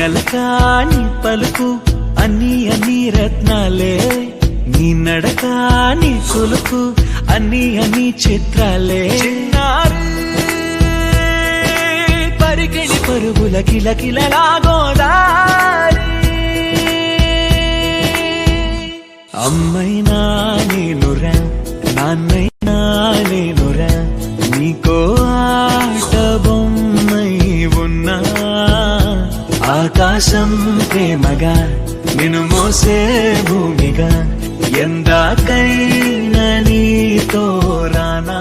అలకాని పలుకు అన్ని అన్ని రత్నాలే, నీ నడకాని కొలుకు అన్ని అన్ని చిత్రాలే. పరికిణి పరుగుల కిలకిలలాగోదారి, అమ్మైనా నేనురా నాన్నైనా నేనురా, నీకో ఆట బొమ్మై ఉన్నా. ఆకాశం ప్రేమగా నిన్ను మోసే భూమిగా, ఎందాకైనా నీతో రానా.